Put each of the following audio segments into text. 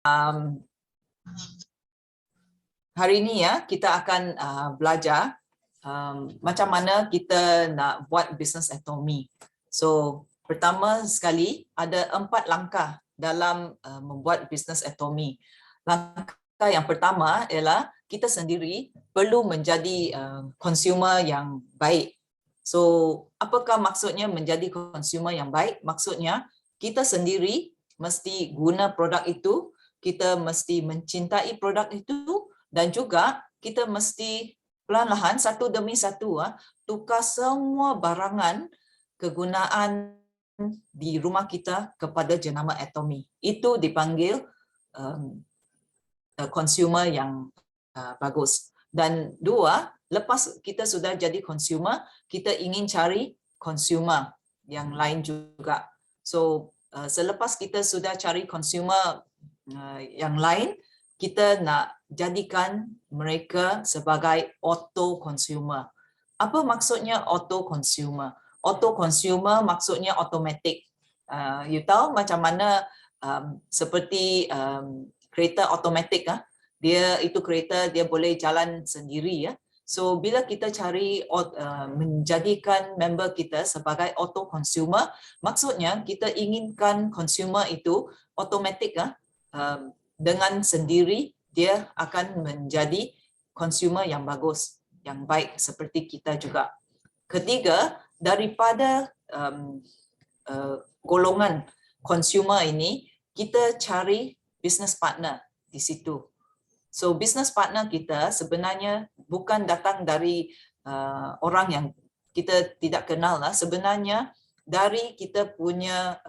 Um, hari ini ya kita akan belajar macam mana kita nak buat business atomy. So pertama sekali ada 4 langkah dalam membuat business atomy. Langkah yang pertama ialah kita sendiri perlu menjadi consumer yang baik. So apakah maksudnya menjadi consumer yang baik? Maksudnya kita sendiri mesti guna produk itu, kita mesti mencintai produk itu, dan juga kita mesti perlahan-lahan satu demi satu tukar semua barangan kegunaan di rumah kita kepada jenama atomy. Itu dipanggil consumer yang bagus. Dan dua, lepas kita sudah jadi consumer, kita ingin cari consumer yang lain juga. So selepas kita sudah cari consumer yang lain, kita nak jadikan mereka sebagai auto consumer. Apa maksudnya auto consumer? Auto consumer maksudnya automatic. You tahu macam mana seperti kereta automatic dia itu kereta dia boleh jalan sendiri ya. So bila kita cari menjadikan member kita sebagai auto consumer, maksudnya kita inginkan consumer itu automatic dengan sendiri dia akan menjadi consumer yang bagus, yang baik seperti kita juga. Ketiga, daripada golongan consumer ini, kita cari business partner di situ. So business partner kita sebenarnya bukan datang dari orang yang kita tidak kenal lah. Sebenarnya dari kita punya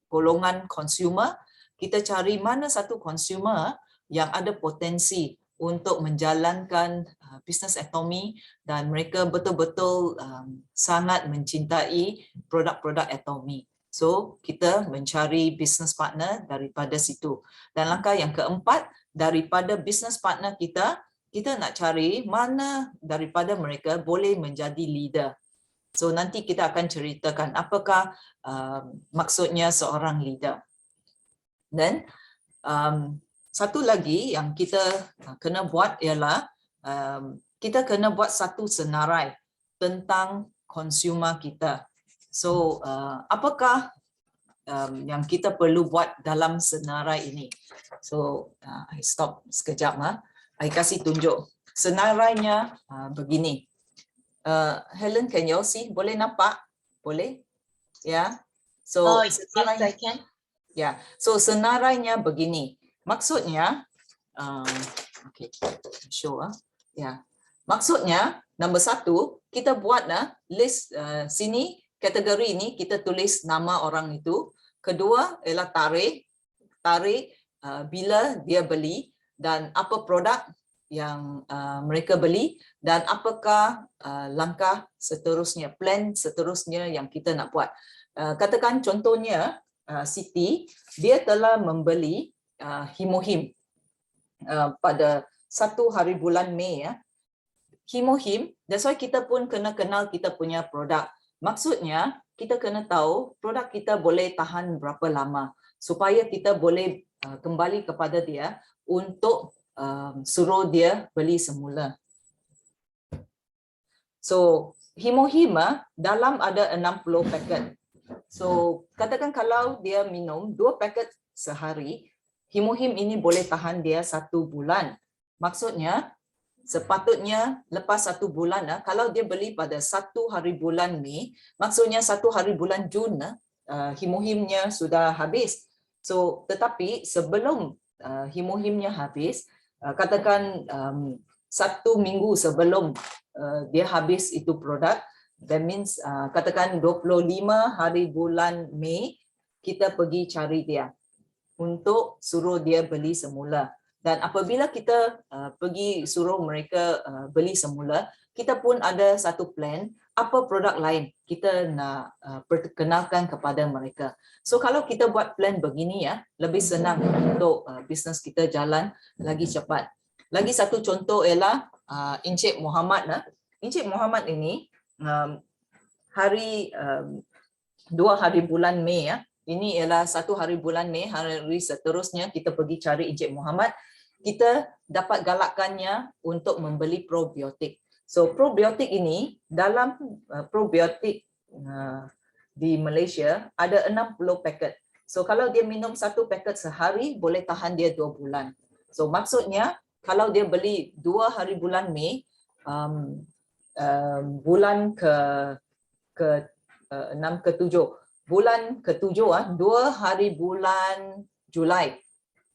golongan consumer, kita cari mana satu consumer yang ada potensi untuk menjalankan business atomy dan mereka betul-betul sangat mencintai produk-produk atomy. So, kita mencari business partner daripada situ. Dan langkah yang keempat, daripada business partner kita, kita nak cari mana daripada mereka boleh menjadi leader. So, nanti kita akan ceritakan apakah maksudnya seorang leader. Dan satu lagi yang kita kena buat ialah kita kena buat satu senarai tentang consumer kita. So apakah yang kita perlu buat dalam senarai ini? So I stop sekejap I kasih tunjuk. Senarainya begini. Helen, can you see? Boleh nampak? Boleh? Ya. So yes, I can. Ya, so senarainya begini. Maksudnya, okay, show ya. Maksudnya, nombor satu, kita buat list sini kategori ini kita tulis nama orang itu. Kedua ialah tarikh bila dia beli dan apa produk yang mereka beli dan apakah langkah seterusnya, plan seterusnya yang kita nak buat. Katakan contohnya. Siti, dia telah membeli Himohim pada 1 hari bulan Mei. Himohim, that's why kita pun kena kenal kita punya produk. Maksudnya, kita kena tahu produk kita boleh tahan berapa lama supaya kita boleh kembali kepada dia untuk suruh dia beli semula. So, Himohim dalam ada 60 paket. So, katakan kalau dia minum 2 paket sehari, Himohim ini boleh tahan dia 1 bulan. Maksudnya, sepatutnya lepas 1 bulan, kalau dia beli pada 1 hari bulan Mei, maksudnya 1 hari bulan Jun, Himohimnya sudah habis. So, tetapi sebelum Himohimnya habis, katakan 1 minggu sebelum dia habis itu produk, that means katakan 25 hari bulan Mei kita pergi cari dia untuk suruh dia beli semula. Dan apabila kita pergi suruh mereka beli semula, kita pun ada satu plan apa produk lain kita nak perkenalkan kepada mereka. So kalau kita buat plan begini lebih senang untuk bisnes kita jalan lagi cepat. Lagi satu contoh ialah Encik Muhammad. Encik Muhammad ini 2 hari bulan Mei ini ialah 1 hari bulan Mei, hari seterusnya kita pergi cari Encik Muhammad, kita dapat galakkannya untuk membeli probiotik. So probiotik ini, dalam probiotik di Malaysia ada 60 paket. So kalau dia minum 1 paket sehari, boleh tahan dia 2 bulan. So maksudnya kalau dia beli 2 hari bulan Mei, bulan ke 6 ke 7, bulan ke-7 2 hari bulan Julai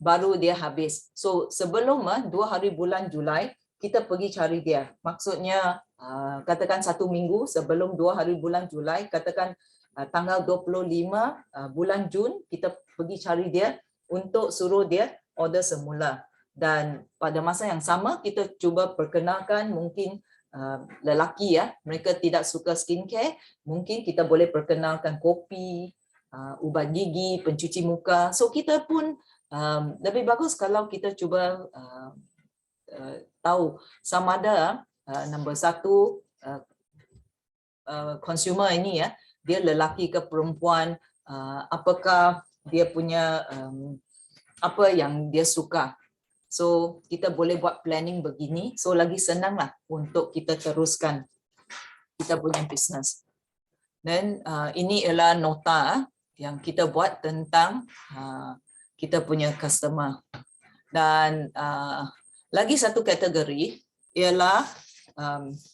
baru dia habis. So sebelum 2 hari bulan Julai kita pergi cari dia. Maksudnya katakan 1 minggu sebelum 2 hari bulan Julai, katakan tanggal 25 bulan Jun, kita pergi cari dia untuk suruh dia order semula. Dan pada masa yang sama kita cuba perkenalkan mungkin lelaki mereka tidak suka skincare, mungkin kita boleh perkenalkan kopi, ubat gigi, pencuci muka. So kita pun lebih bagus kalau kita cuba tahu sama ada nombor 1 consumer ini dia lelaki ke perempuan, apakah dia punya apa yang dia suka. So kita boleh buat planning begini, so lagi senanglah untuk kita teruskan kita punya bisnes. Dan ini ialah nota yang kita buat tentang kita punya customer. Dan lagi satu kategori ialah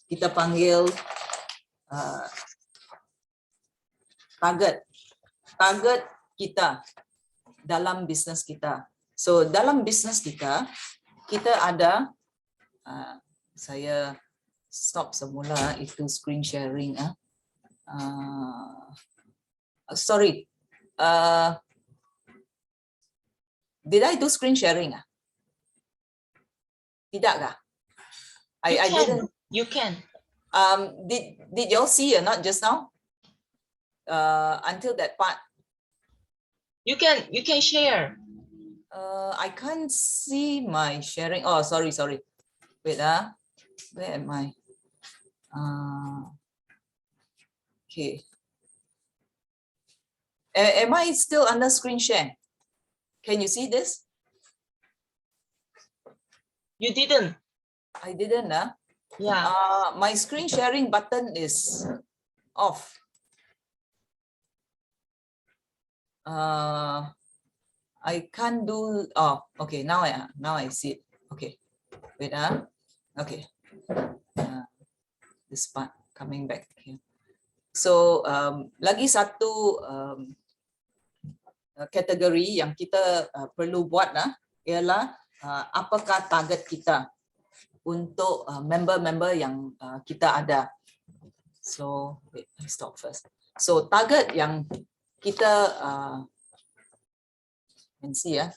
kita panggil target kita dalam bisnes kita. So dalam bisnes kita ada saya stop semula itu screen sharing. Sorry, did I do screen sharing? Tidak kah? I didn't. You can. Did y'all see or not just now? Until that part. You can share. I can't see my sharing. Oh, sorry. Wait, where am I? Okay. Am I still under screen share? Can you see this? You didn't. I didn't. Yeah. My screen sharing button is off. I can't do. Oh, okay. Now I see it. Okay. Wait. Okay. This part coming back here. So lagi satu kategori yang kita perlu buat ialah apakah target kita untuk member-member yang kita ada. So wait, I stop first. So target yang kita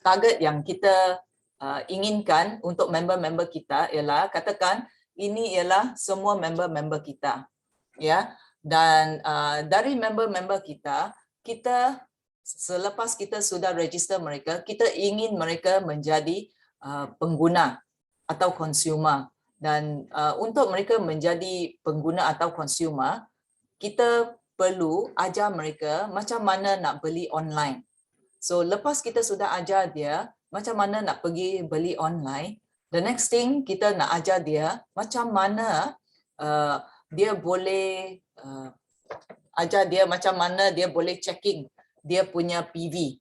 target yang kita inginkan untuk member-member kita ialah, katakan ini ialah semua member-member kita, ya. Dan dari member-member kita selepas kita sudah register mereka, kita ingin mereka menjadi pengguna atau consumer. Dan untuk mereka menjadi pengguna atau consumer, kita perlu ajar mereka macam mana nak beli online. So lepas kita sudah ajar dia macam mana nak pergi beli online, the next thing kita nak ajar dia macam mana dia boleh ajar dia macam mana dia boleh checking dia punya PV,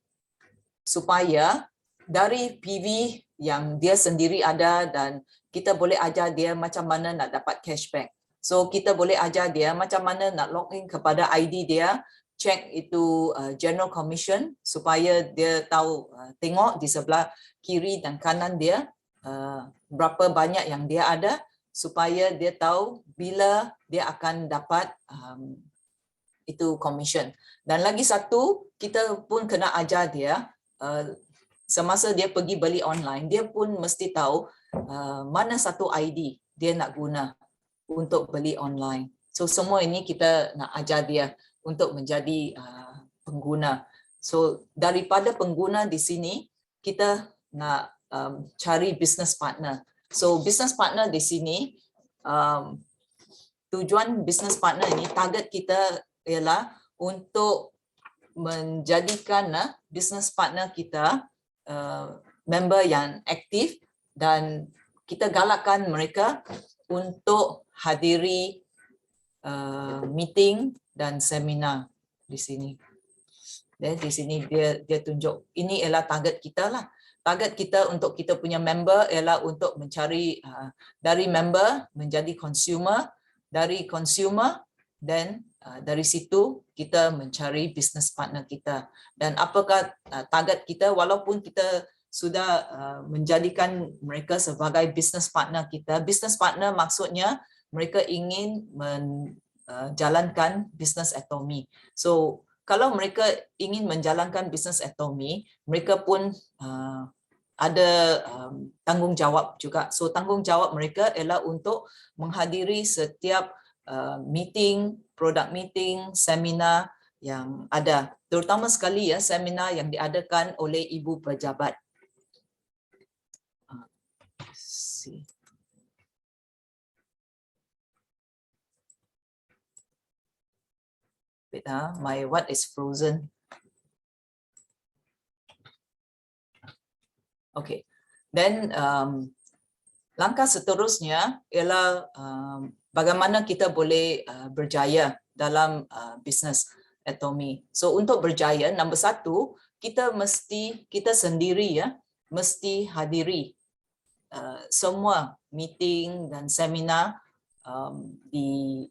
supaya dari PV yang dia sendiri ada, dan kita boleh ajar dia macam mana nak dapat cashback. So kita boleh ajar dia macam mana nak login kepada ID dia, check itu general commission supaya dia tahu, tengok di sebelah kiri dan kanan dia berapa banyak yang dia ada, supaya dia tahu bila dia akan dapat itu commission. Dan lagi satu, kita pun kena ajar dia semasa dia pergi beli online, dia pun mesti tahu mana satu ID dia nak guna untuk beli online. So semua ini kita nak ajar dia untuk menjadi pengguna. So daripada pengguna di sini, kita nak cari business partner. So business partner di sini, tujuan business partner ini, target kita ialah untuk menjadikan business partner kita member yang aktif, dan kita galakkan mereka untuk hadiri meeting dan seminar di sini. Dan di sini dia tunjuk ini ialah target kita lah. Target kita untuk kita punya member ialah untuk mencari dari member menjadi consumer, dari consumer dan dari situ kita mencari business partner kita. Dan apakah target kita, walaupun kita sudah menjadikan mereka sebagai business partner kita. Business partner maksudnya mereka ingin menjalankan business Atomy. So kalau mereka ingin menjalankan business Atomy, mereka pun ada tanggungjawab juga. So tanggungjawab mereka ialah untuk menghadiri setiap meeting, product meeting, seminar yang ada. Terutama sekali ya seminar yang diadakan oleh ibu pejabat. Wait, my what is frozen? Okay, then langkah seterusnya ialah bagaimana kita boleh berjaya dalam bisnes Atomy. So untuk berjaya, nombor satu, kita sendiri ya mesti hadiri semua meeting dan seminar di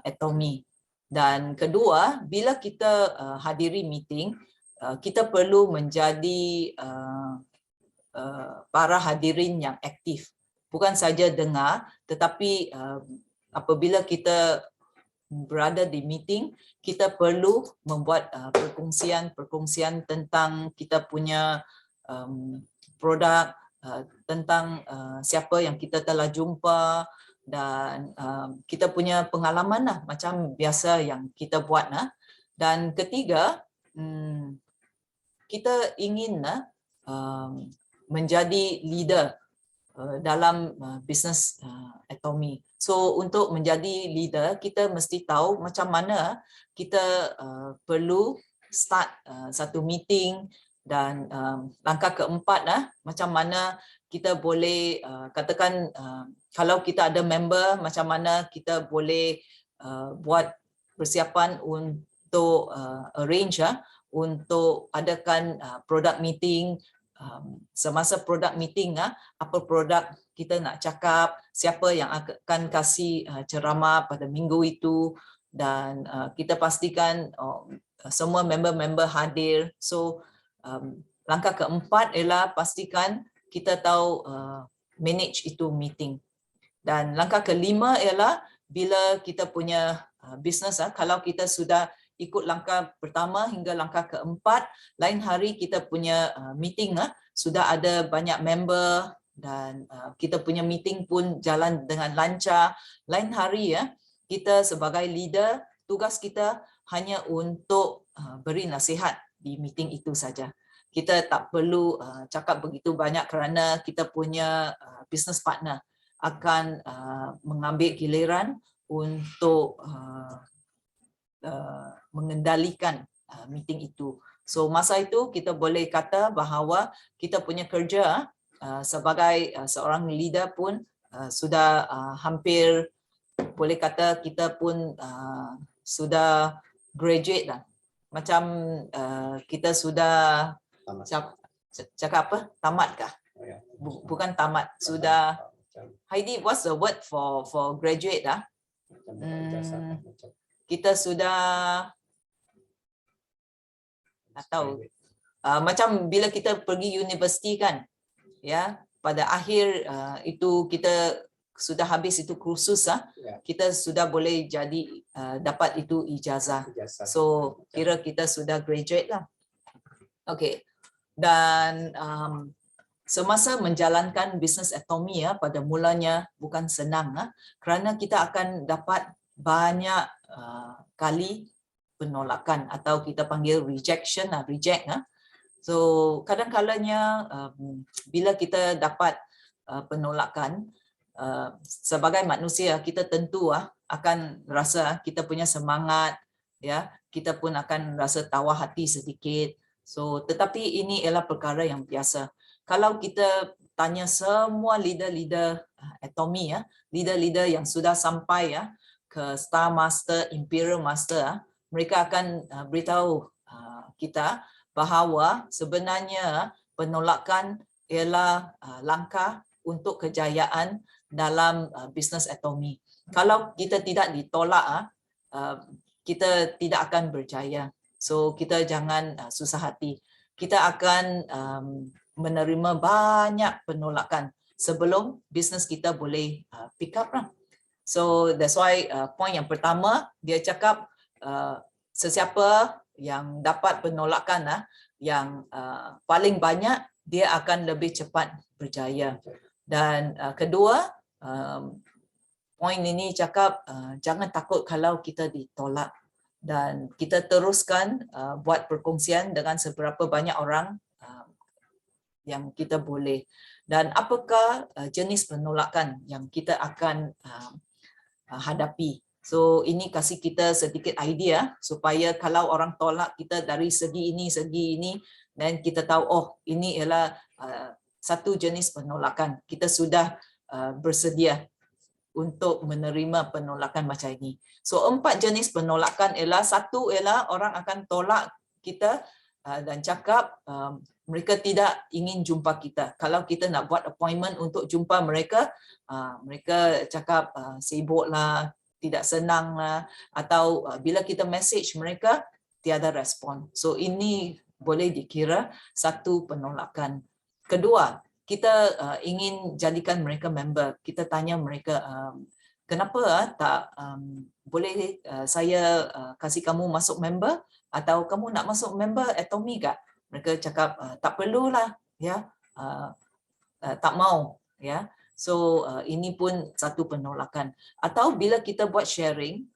Atomy. Dan kedua, bila kita hadiri meeting, kita perlu menjadi para hadirin yang aktif. Bukan saja dengar, tetapi apabila kita berada di meeting, kita perlu membuat perkongsian tentang kita punya produk, tentang siapa yang kita telah jumpa, dan kita punya pengalaman lah, macam biasa yang kita buat. Dan ketiga, kita ingin menjadi leader dalam bisnes Atomy. So untuk menjadi leader, kita mesti tahu macam mana kita perlu start satu meeting, dan langkah keempat macam mana kita boleh katakan kalau kita ada member, macam mana kita boleh buat persiapan untuk arrange untuk adakan product meeting. Semasa product meeting, apa produk kita nak cakap, siapa yang akan kasih ceramah pada minggu itu, dan kita pastikan semua member-member hadir. So langkah keempat ialah pastikan kita tahu manage itu meeting. Dan langkah kelima ialah bila kita punya business, kalau kita sudah ikut langkah pertama hingga langkah keempat, lain hari kita punya meeting sudah ada banyak member, dan kita punya meeting pun jalan dengan lancar. Lain hari kita sebagai leader, tugas kita hanya untuk beri nasihat di meeting itu saja. Kita tak perlu cakap begitu banyak kerana kita punya business partner akan mengambil giliran untuk mengendalikan meeting itu. So masa itu kita boleh kata bahawa kita punya kerja sebagai seorang leader pun sudah hampir boleh kata kita pun sudah graduate lah. Macam kita sudah cakap apa? Tamat kah? Bukan tamat, sudah. Heidi, what's the word for graduate lah? Kita sudah atau macam bila kita pergi universiti kan, ya, pada akhir itu kita sudah habis itu kursus, kita sudah boleh jadi dapat itu ijazah. So kira kita sudah graduate lah. Okay. Dan semasa menjalankan bisnes Atomy pada mulanya bukan senang, kerana kita akan dapat banyak kali penolakan atau kita panggil rejection, reject. So kadang-kalanya bila kita dapat penolakan, sebagai manusia kita tentu akan rasa kita punya semangat, ya, kita pun akan rasa tawar hati sedikit. So, tetapi ini ialah perkara yang biasa. Kalau kita tanya semua leader-leader Atomy, leader-leader yang sudah sampai ke Star Master, Imperial Master, mereka akan beritahu kita bahawa sebenarnya penolakan ialah langkah untuk kejayaan dalam bisnes Atomy. Kalau kita tidak ditolak, kita tidak akan berjaya. So kita jangan susah hati. Kita akan menerima banyak penolakan sebelum bisnes kita boleh pick up lah. So that's why point yang pertama dia cakap sesiapa yang dapat penolakan yang paling banyak dia akan lebih cepat berjaya. Dan kedua, poin ini cakap jangan takut kalau kita ditolak dan kita teruskan buat perkongsian dengan seberapa banyak orang yang kita boleh. Dan apakah jenis penolakan yang kita akan hadapi. So ini kasih kita sedikit idea supaya kalau orang tolak kita dari segi ini, dan kita tahu oh ini ialah satu jenis penolakan. Kita sudah bersedia untuk menerima penolakan macam ini. So 4 jenis penolakan ialah, satu ialah orang akan tolak kita dan cakap mereka tidak ingin jumpa kita. Kalau kita nak buat appointment untuk jumpa mereka, mereka cakap sibuklah, tidak senang lah, atau bila kita message mereka tiada respon. So ini boleh dikira satu penolakan. Kedua, kita ingin jadikan mereka member. Kita tanya mereka, kenapa tak boleh saya kasih kamu masuk member, atau kamu nak masuk member Atomy tak? Mereka cakap tak perlulah, ya, tak mau, ya. So ini pun satu penolakan. Atau bila kita buat sharing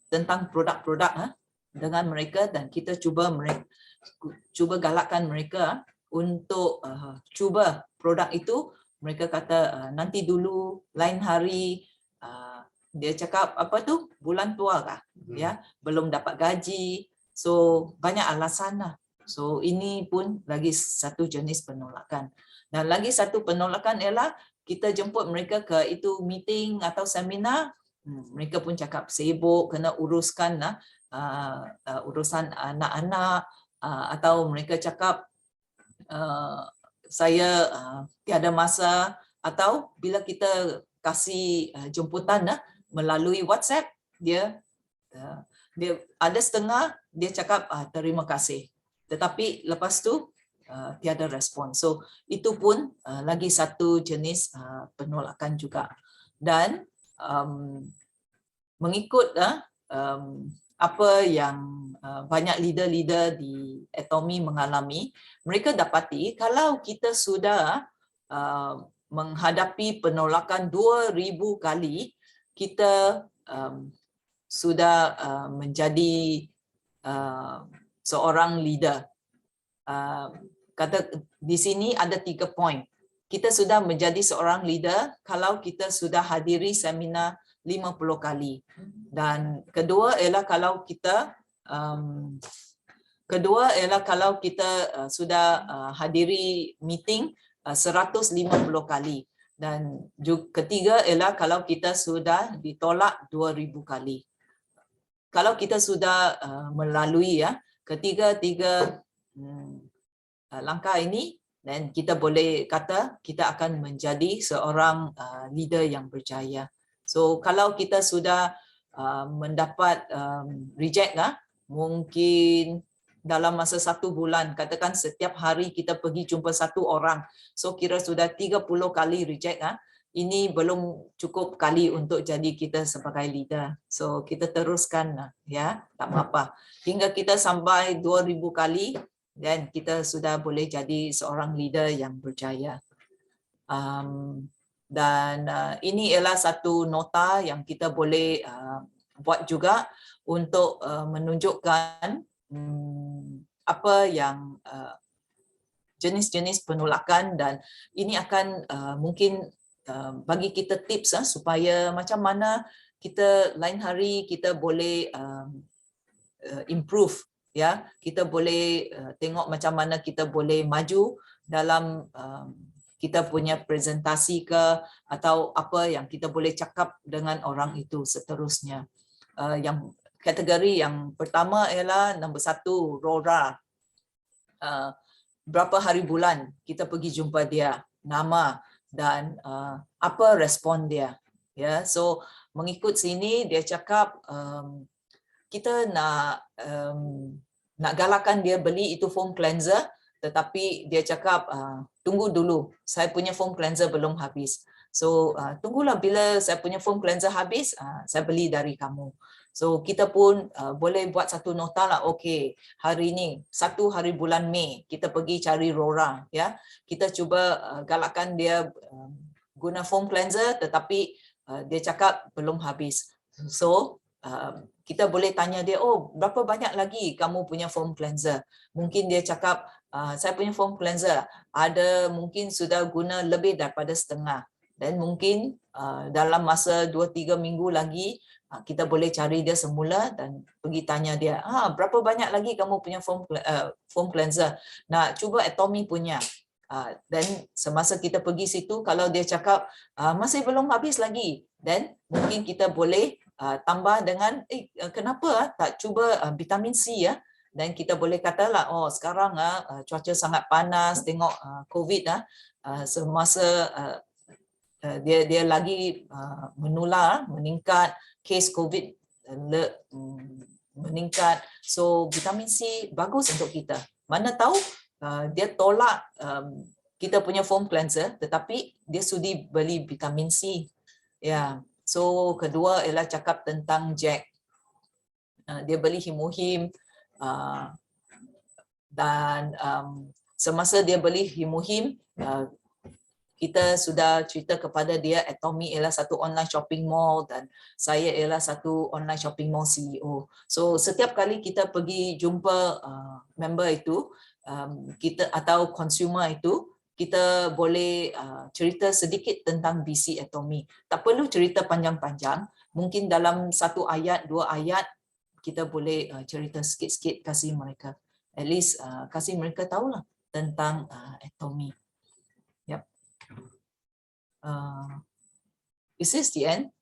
tentang produk-produk dengan mereka dan kita cuba galakkan mereka untuk cuba produk itu, mereka kata nanti dulu, lain hari. Dia cakap apa tu, bulan tua kah, ya, belum dapat gaji. So banyak alasan lah. So ini pun lagi satu jenis penolakan. Dan lagi satu penolakan ialah kita jemput mereka ke itu meeting atau seminar, mereka pun cakap sibuk, kena uruskan urusan anak-anak, atau mereka cakap saya tiada masa, atau bila kita kasih jemputan melalui WhatsApp, dia ada setengah dia cakap terima kasih, tetapi lepas tu tiada respon. So itu pun lagi satu jenis penolakan juga. Dan mengikut apa yang banyak leader-leader di Atomy mengalami, mereka dapati kalau kita sudah menghadapi penolakan 2,000 kali, kita sudah menjadi seorang leader. Kata di sini ada 3 poin. Kita sudah menjadi seorang leader kalau kita sudah hadiri seminar 50 kali. Dan kedua ialah kalau kita sudah hadiri meeting 150 kali. Dan ketiga ialah kalau kita sudah ditolak 2,000 kali. Kalau kita sudah melalui ketiga-tiga langkah ini, dan kita boleh kata kita akan menjadi seorang leader yang berjaya. So kalau kita sudah mendapat reject, mungkin dalam masa 1 bulan, katakan setiap hari kita pergi jumpa 1 orang, so kira sudah 30 kali reject. Ini belum cukup kali untuk jadi kita sebagai leader. So kita teruskan, ya, tak apa-apa. Hingga kita sampai 2,000 kali, dan kita sudah boleh jadi seorang leader yang berjaya. Dan ini ialah satu nota yang kita boleh buat juga untuk menunjukkan apa yang jenis-jenis penolakan, dan ini akan mungkin bagi kita tips supaya macam mana kita lain hari kita boleh improve, ya. Kita boleh tengok macam mana kita boleh maju dalam kita punya presentasi ke, atau apa yang kita boleh cakap dengan orang itu seterusnya. Yang kategori yang pertama ialah nombor 1, RORA. Berapa hari bulan kita pergi jumpa dia, nama dan apa respon dia. Ya, so mengikut sini dia cakap kita nak galakkan dia beli itu foam cleanser, tetapi dia cakap tunggu dulu, saya punya foam cleanser belum habis. So tunggulah bila saya punya foam cleanser habis, saya beli dari kamu. So kita pun boleh buat satu nota lah, okey, hari ini 1 hari bulan Mei kita pergi cari RORA, ya. Kita cuba galakkan dia guna foam cleanser, tetapi dia cakap belum habis. So kita boleh tanya dia, oh berapa banyak lagi kamu punya foam cleanser? Mungkin dia cakap, saya punya foam cleanser ada mungkin sudah guna lebih daripada setengah. Dan mungkin dalam masa 2-3 minggu lagi, kita boleh cari dia semula dan pergi tanya dia, berapa banyak lagi kamu punya foam cleanser? Nak cuba Atomy punya. Dan semasa kita pergi situ, kalau dia cakap masih belum habis lagi, dan mungkin kita boleh tambah dengan kenapa tak cuba vitamin C, ya. Dan kita boleh katalah, oh sekarang cuaca sangat panas, tengok COVID semasa dia lagi menular, meningkat, kes COVID meningkat. So vitamin C bagus untuk kita. Mana tahu dia tolak kita punya foam cleanser, tetapi dia sudi beli vitamin C. Ya. So kedua ialah cakap tentang Jack. Dia beli Himuhim dan semasa dia beli Himuhim, kita sudah cerita kepada dia Atomy ialah satu online shopping mall dan saya ialah satu online shopping mall CEO. So setiap kali kita pergi jumpa member itu, kita atau consumer itu, kita boleh cerita sedikit tentang BC Atomy. Tak perlu cerita panjang-panjang, mungkin dalam 1 ayat, 2 ayat kita boleh cerita sikit-sikit kasih mereka. At least kasih mereka tahulah tentang Atomy. Yep. Is this the end?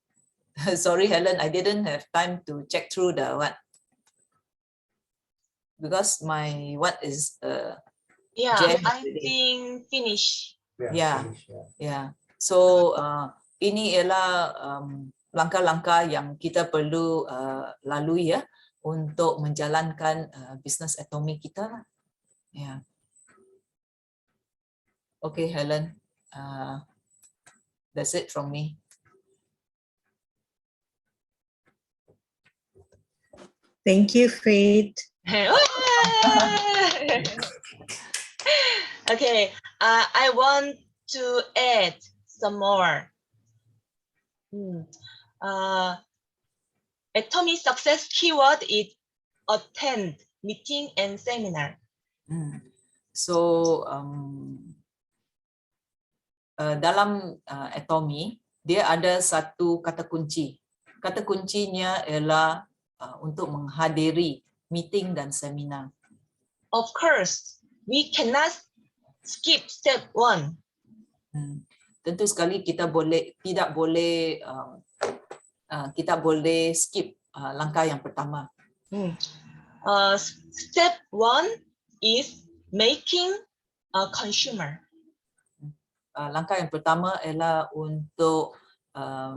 Sorry Helen, I didn't have time to check through the what. Because my what is Yeah, Jen I already. think finish. Yeah. So ini ialah langkah-langkah yang kita perlu lalui, ya, untuk menjalankan bisnes Atomy kita. Yeah. Okay Helen, that's it from me. Thank you, Faith. Okay, I want to add some more. Atomy success keyword is attend meeting and seminar. So dalam Atomy dia ada satu kata kunci. Kata kuncinya ialah untuk menghadiri meeting dan seminar. Of course, we cannot skip step 1. Tentu sekali kita tidak boleh skip langkah yang pertama. Step 1 is making a consumer. Langkah yang pertama ialah untuk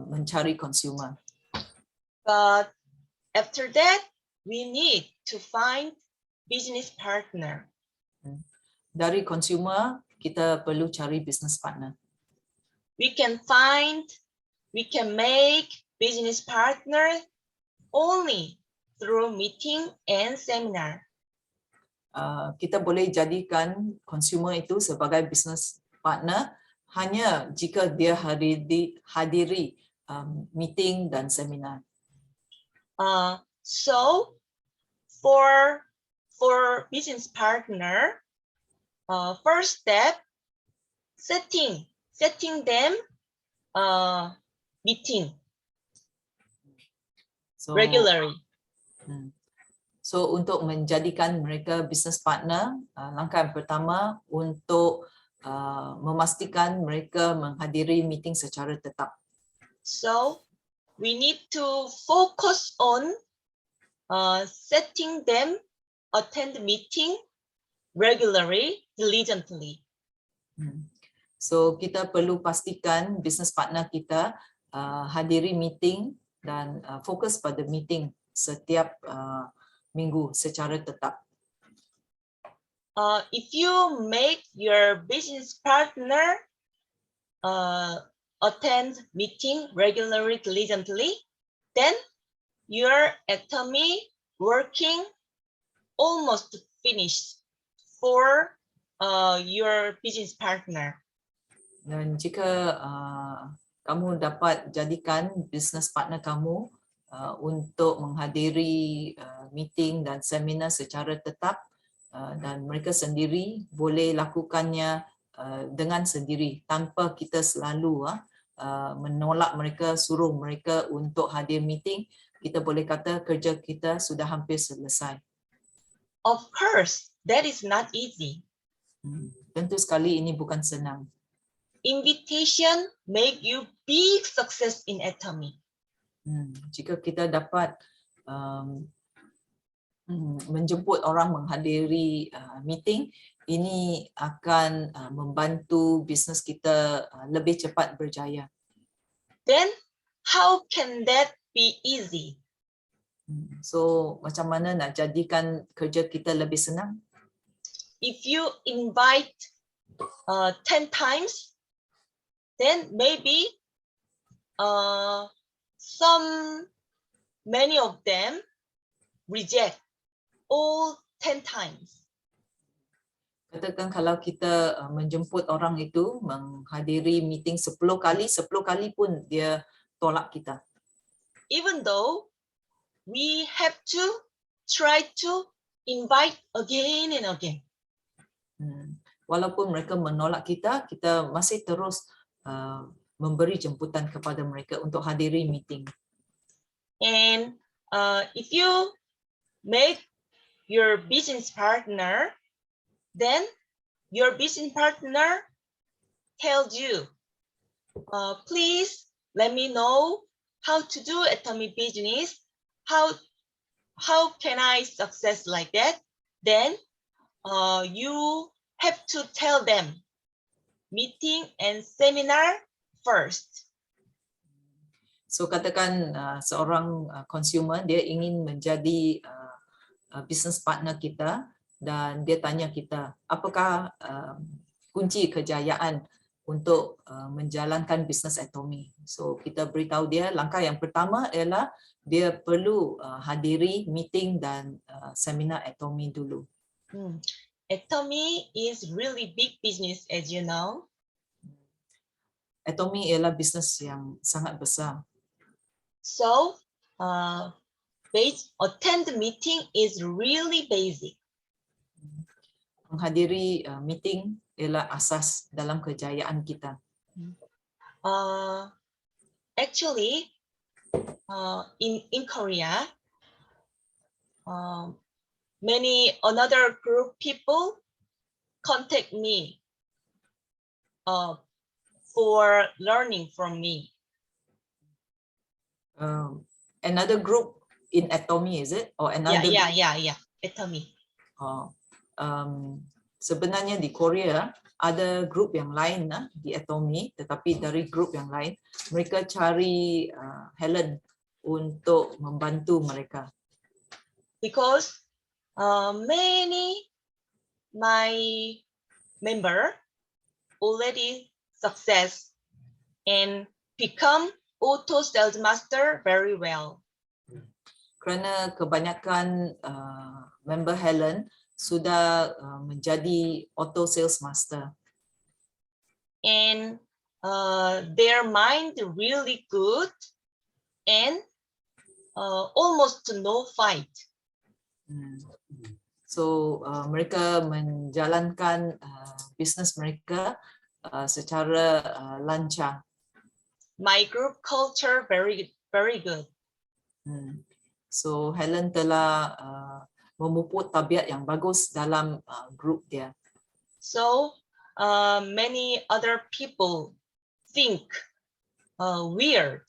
mencari consumer. But after that, we need to find business partner. Dari consumer, kita perlu cari business partner. We can make business partner only through meeting and seminar. Kita boleh jadikan consumer itu sebagai business partner hanya jika dia hadiri meeting dan seminar. So for business partner, first step, setting them meeting regularly. So untuk menjadikan mereka business partner, langkah yang pertama untuk memastikan mereka menghadiri meeting secara tetap. So we need to focus on setting them attend meeting regularly, diligently. So kita perlu pastikan business partner kita hadiri meeting dan fokus pada meeting setiap minggu secara tetap. If you make your business partner attend meeting regularly, diligently, then your atomy working almost finished for your business partner. Dan jika kamu dapat jadikan business partner kamu untuk menghadiri meeting dan seminar secara tetap, dan mereka sendiri boleh lakukannya dengan sendiri tanpa kita selalu menolak mereka, suruh mereka untuk hadir meeting, kita boleh kata kerja kita sudah hampir selesai. Of course, that is not easy. Tentu sekali ini bukan senang. Invitation make you big success in atomy. Jika kita dapat menjemput orang menghadiri meeting, ini akan membantu bisnes kita lebih cepat berjaya. Then how can that be easy? So macam mana nak jadikan kerja kita lebih senang? If you invite 10 times, then maybe many of them reject all 10 times. Katakan kalau kita menjemput orang itu menghadiri meeting 10 kali pun dia tolak kita. Even though we have to try to invite again and again. Walaupun mereka menolak kita, kita masih terus memberi jemputan kepada mereka untuk hadiri meeting. And if you make your business partner, then your business partner tells you, please let me know how to do atomy business. How can I success like that? Then you have to tell them meeting and seminar first. So katakan seorang consumer dia ingin menjadi business partner kita dan dia tanya kita, apakah kunci kejayaan untuk menjalankan bisnes atomy. So kita beritahu dia langkah yang pertama ialah dia perlu hadiri meeting dan seminar atomy dulu. Atomy is really big business, as you know. Atomy ialah bisnes yang sangat besar. So attend the meeting is really basic. Menghadiri meeting ialah asas dalam kejayaan kita. Actually, in Korea, many another group people contact me for learning from me. Another group in atomy, is it? Or another? Yeah. Atomy. Sebenarnya di Korea ada grup yang lain di atomy, tetapi dari grup yang lain mereka cari Helen untuk membantu mereka. Because many my member already success and become auto sales master very well. Kerana kebanyakan member Helen sudah menjadi auto sales master. And their mind really good and almost no fight. So mereka menjalankan bisnes mereka secara lancar. My group culture very good. So Helen telah memuput tabiat yang bagus dalam grup dia. So many other people think weird.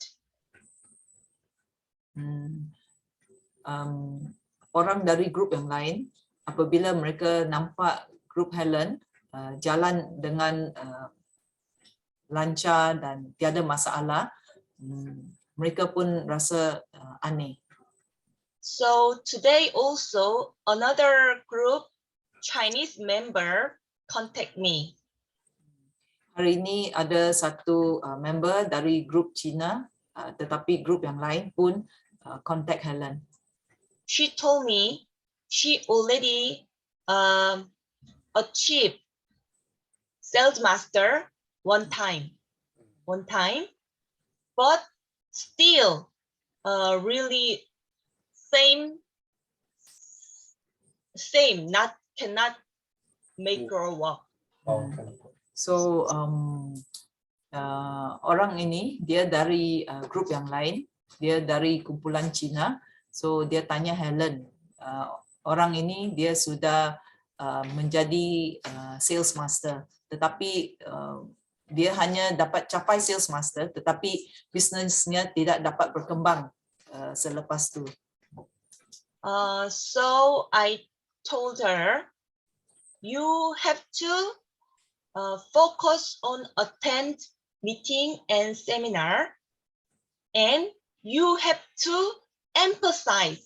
Orang dari grup yang lain, apabila mereka nampak grup Helen jalan dengan lancar dan tiada masalah, mereka pun rasa aneh. So today also another group Chinese member contact me. Hari ini ada satu member dari grup Cina, tetapi grup yang lain pun contact Helen. She told me she already achieved sales master one time, but still really same, cannot make her walk. So orang ini dia dari grup yang lain, dia dari kumpulan Cina. So dia tanya Helen, orang ini dia sudah menjadi sales master, tetapi dia hanya dapat capai sales master, tetapi bisnesnya tidak dapat berkembang selepas tu. So I told her, you have to focus on attend meeting and seminar, and you have to emphasize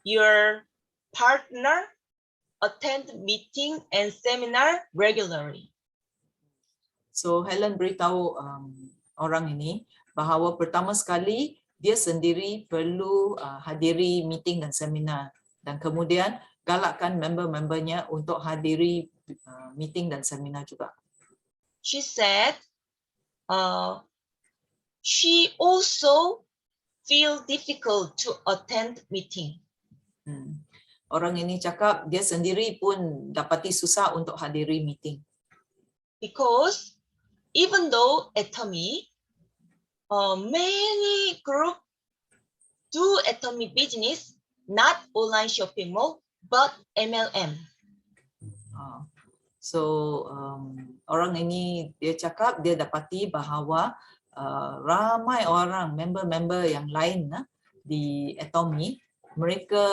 your partner attend meeting and seminar regularly. So Helen beritahu orang ini bahawa pertama sekali dia sendiri perlu hadiri meeting dan seminar, dan kemudian galakkan member-membernya untuk hadiri meeting dan seminar juga. She said she also feel difficult to attend meeting. Orang ini cakap dia sendiri pun dapati susah untuk hadiri meeting. Because even though Atomy, many group do Atomy business, not online shopping mall, but MLM. So orang ini dia cakap dia dapati bahawa ramai orang member-member yang lain di Atomy, mereka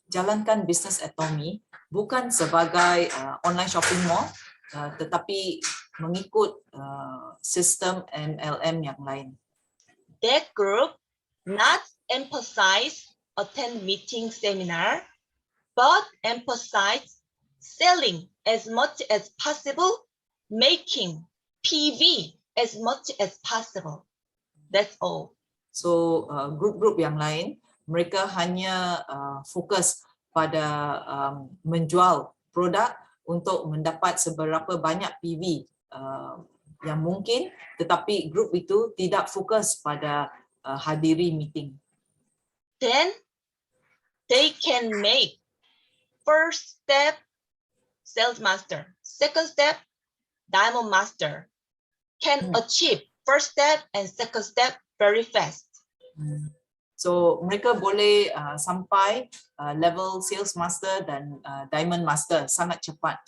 jalankan bisnes Atomy bukan sebagai online shopping mall, tetapi mengikut sistem MLM yang lain. That group not emphasize attend meeting seminar, but emphasize selling as much as possible, making PV as much as possible. That's all. So grup-grup yang lain, mereka hanya fokus pada menjual produk untuk mendapat seberapa banyak PV yang mungkin, tetapi grup itu tidak fokus pada hadiri meeting. Then they can make first step sales master, second step diamond master, can achieve first step and second step very fast. So mereka boleh sampai level sales master dan diamond master sangat cepat.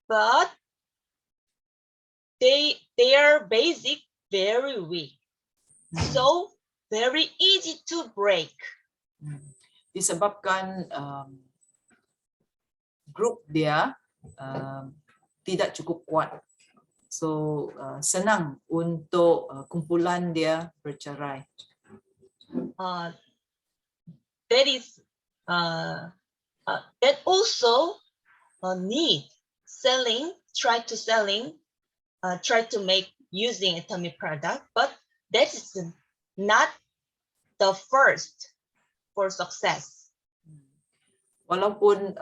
But their basic very weak, so very easy to break. Disebabkan grup dia tidak cukup kuat, so senang untuk kumpulan dia bercerai. That also need selling, try to make using Atomy product, but that is not the first for success. Walaupun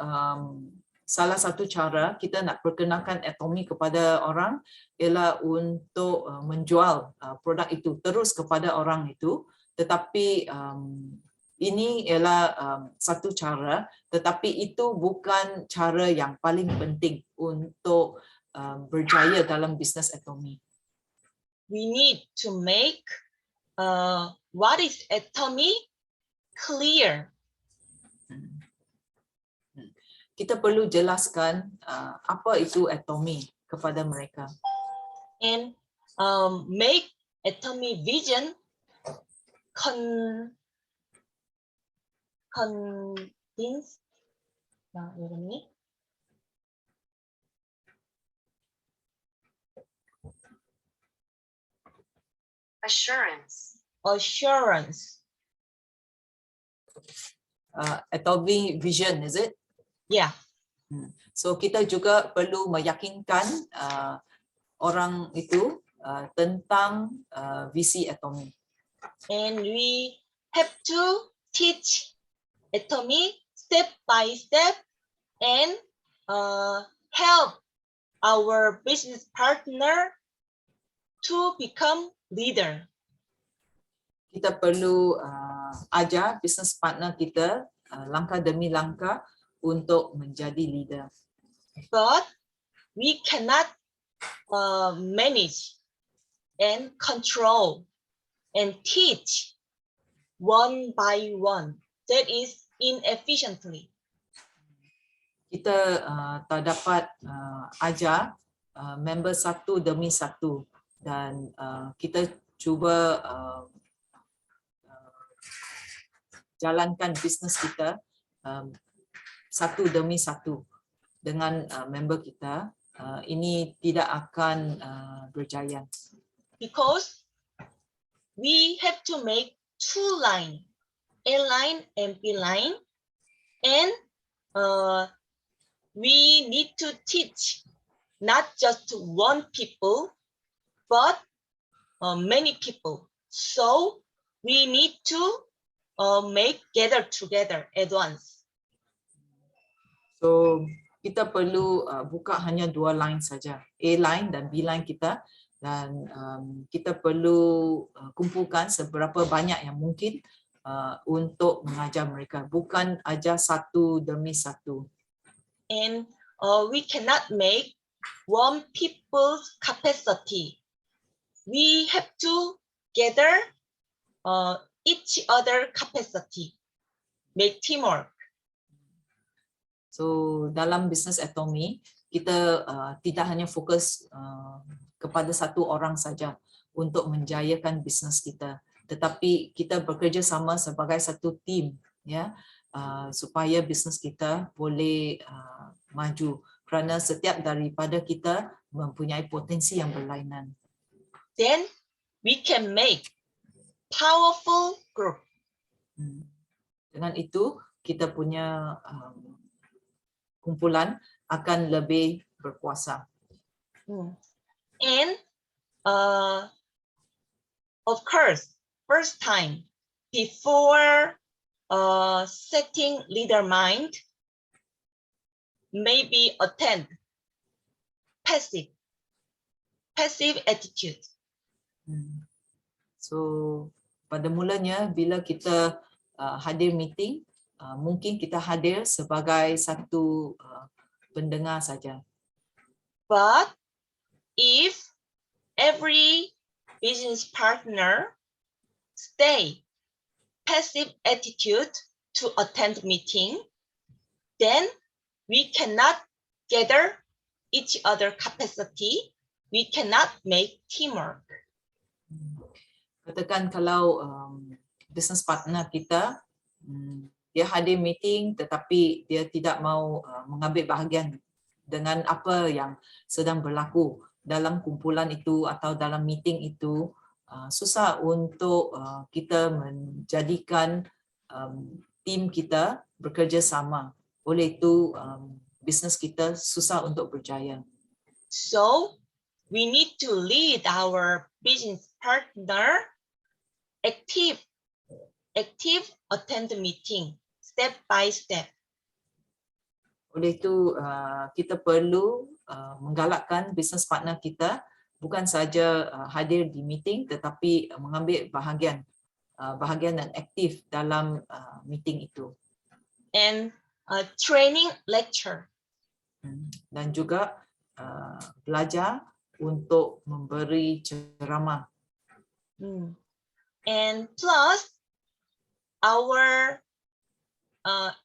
salah satu cara kita nak perkenalkan Atomy kepada orang ialah untuk menjual produk itu terus kepada orang itu, tetapi ini ialah satu cara, tetapi itu bukan cara yang paling penting untuk berjaya dalam bisnes Atomy. We need to make what is Atomy clear. Kita perlu jelaskan apa itu atomy kepada mereka. And make atomic vision convince. Now, wait a minute. Assurance. Assurance. Atomy vision, is it? Yeah. So kita juga perlu meyakinkan orang itu tentang visi atomy. And we have to teach atomic step by step and help our business partner to become leader. Kita perlu ajar business partner kita langkah demi langkah untuk menjadi leader. But we cannot manage and control and teach one by one. That is inefficiently. Kita tak dapat ajar member satu demi satu, dan kita cuba jalankan bisnes kita satu demi satu dengan member kita. Ini tidak akan berjaya. Because we have to make two lines, A line and B line, and we need to teach not just one people, but many people. So we need to make gather together at once. So kita perlu buka hanya dua line saja, A line dan B line kita, dan kita perlu kumpulkan seberapa banyak yang mungkin untuk mengajar mereka, bukan ajar satu demi satu. And we cannot make one people's capacity. We have to gather each other capacity, make teamwork. So dalam bisnes atomy, kita tidak hanya fokus kepada satu orang saja untuk menjayakan bisnes kita, tetapi kita bekerja sama sebagai satu tim, ya, supaya bisnes kita boleh maju, kerana setiap daripada kita mempunyai potensi yang berlainan. Then we can make powerful group. Dengan itu kita punya kumpulan akan lebih berkuasa. And of course, first time before setting leader mind, maybe attend passive attitude. So pada mulanya bila kita hadir meeting, mungkin kita hadir sebagai satu pendengar saja. But if every business partner stay passive attitude to attend meeting, then we cannot gather each other capacity. We cannot make teamwork. Katakan kalau business partner kita dia hadir meeting tetapi dia tidak mau mengambil bahagian dengan apa yang sedang berlaku dalam kumpulan itu atau dalam meeting itu, susah untuk kita menjadikan tim kita bekerja sama. Oleh itu bisnes kita susah untuk berjaya. So we need to lead our business partner active attend the meeting step by step. Oleh itu kita perlu menggalakkan business partner kita bukan saja hadir di meeting tetapi mengambil bahagian dan aktif dalam meeting itu. And training lecture. Dan juga belajar untuk memberi ceramah. And plus our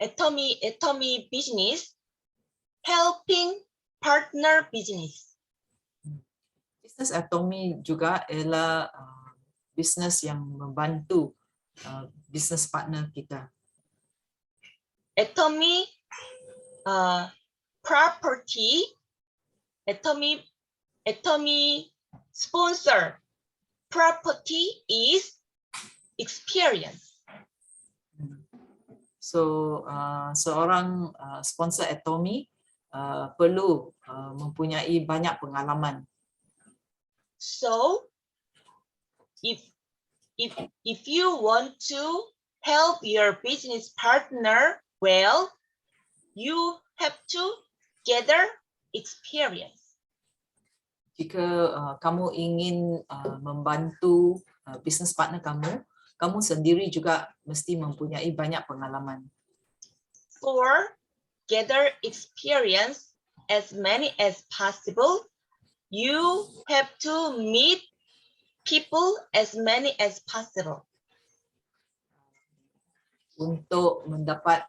Atomy business helping partner business. Bisnes Atomy juga ialah bisnes yang membantu bisnes partner kita. Atomy property, Atomy sponsor property is experience. So seorang sponsor Atomy perlu mempunyai banyak pengalaman. So if you want to help your business partner well, you have to gather experience. Jika kamu ingin membantu bisnes partner kamu, kamu sendiri juga mesti mempunyai banyak pengalaman. For gather experience as many as possible, you have to meet people as many as possible. Untuk mendapat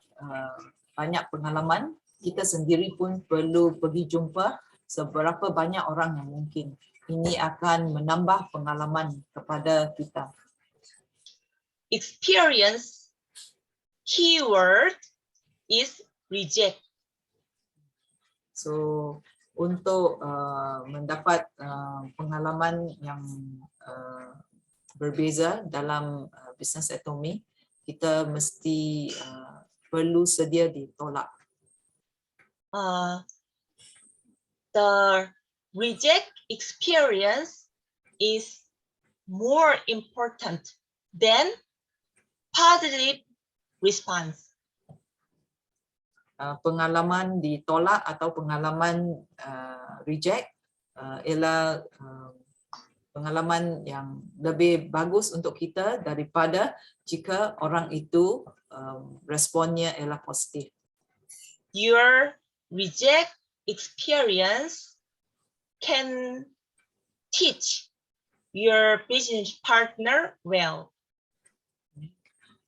banyak pengalaman, kita sendiri pun perlu pergi jumpa seberapa banyak orang yang mungkin. Ini akan menambah pengalaman kepada kita. Experience keyword is reject. So untuk mendapat pengalaman yang berbeza dalam bisnes Atomy, kita mesti perlu sedia ditolak. The reject experience is more important than positive response. Pengalaman ditolak atau pengalaman reject ialah pengalaman yang lebih bagus untuk kita daripada jika orang itu responnya ialah positif. Your reject experience can teach your business partner well.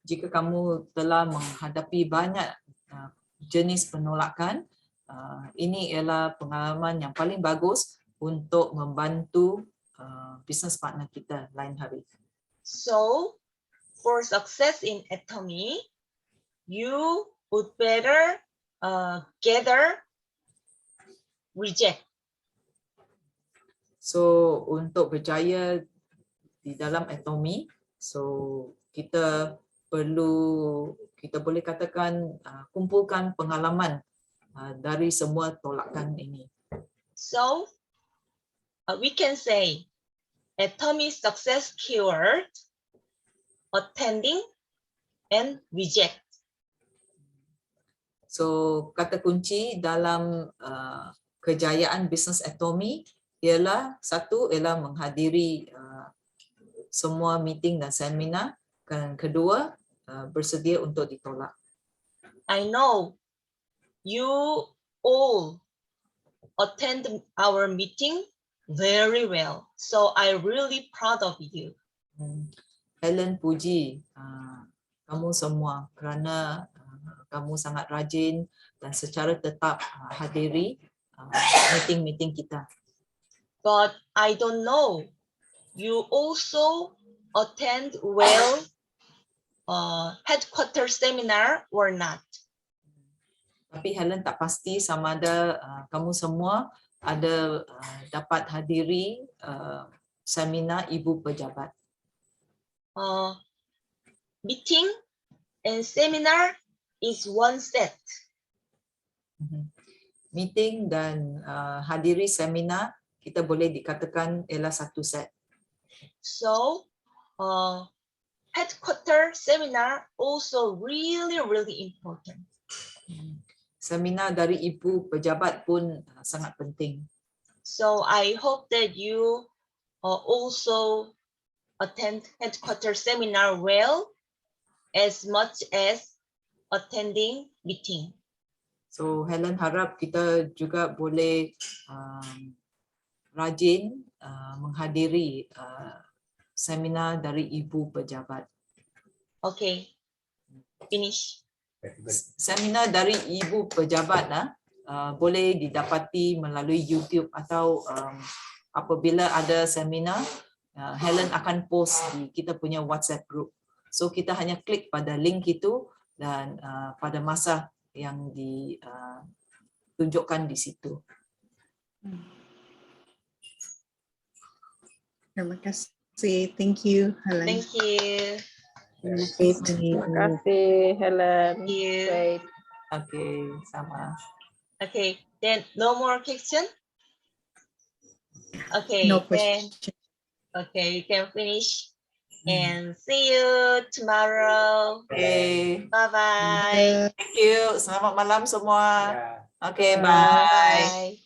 Jika kamu telah menghadapi banyak jenis penolakan, ini ialah pengalaman yang paling bagus untuk membantu bisnes partner kita lain hari. So, for success in Atomy, you would better gather reject. So untuk berjaya di dalam Atomy, so kita boleh katakan kumpulkan pengalaman dari semua tolakan ini. So we can say Atomy success keyword, attending and reject. So kata kunci dalam kejayaan bisnes Atomy ialah satu ialah menghadiri semua meeting dan seminar, dan kedua bersedia untuk ditolak. I know you all attend our meeting very well, so I'm really proud of you. Helen puji kamu semua kerana kamu sangat rajin dan secara tetap hadiri meeting-meeting kita. But I don't know, you also attend well headquarter seminar or not. Tapi Helen tak pasti sama ada kamu semua ada dapat hadiri seminar ibu pejabat. Meeting and seminar is one set. Meeting dan hadiri seminar kita boleh dikatakan ialah satu set. So headquarter seminar also really important. Seminar dari ibu pejabat pun sangat penting. So I hope that you also attend headquarter seminar well as much as attending meeting. So Helen harap kita juga boleh rajin menghadiri seminar dari ibu pejabat. Okay, finish. Seminar dari Ibu Pejabat boleh didapati melalui YouTube atau apabila ada seminar, Helen akan post di kita punya WhatsApp group. So kita hanya klik pada link itu dan pada masa yang ditunjukkan di situ. Terima kasih. Thank you, Helen. Thank you. Terima kasih, Helen. Thank you. Great. Oke, sama. Okay, then no more question. Okay, No then question. okay, you can finish and see you tomorrow. Oke, Bye bye. thank you. Selamat malam semua. Ya. Oke, bye. Bye.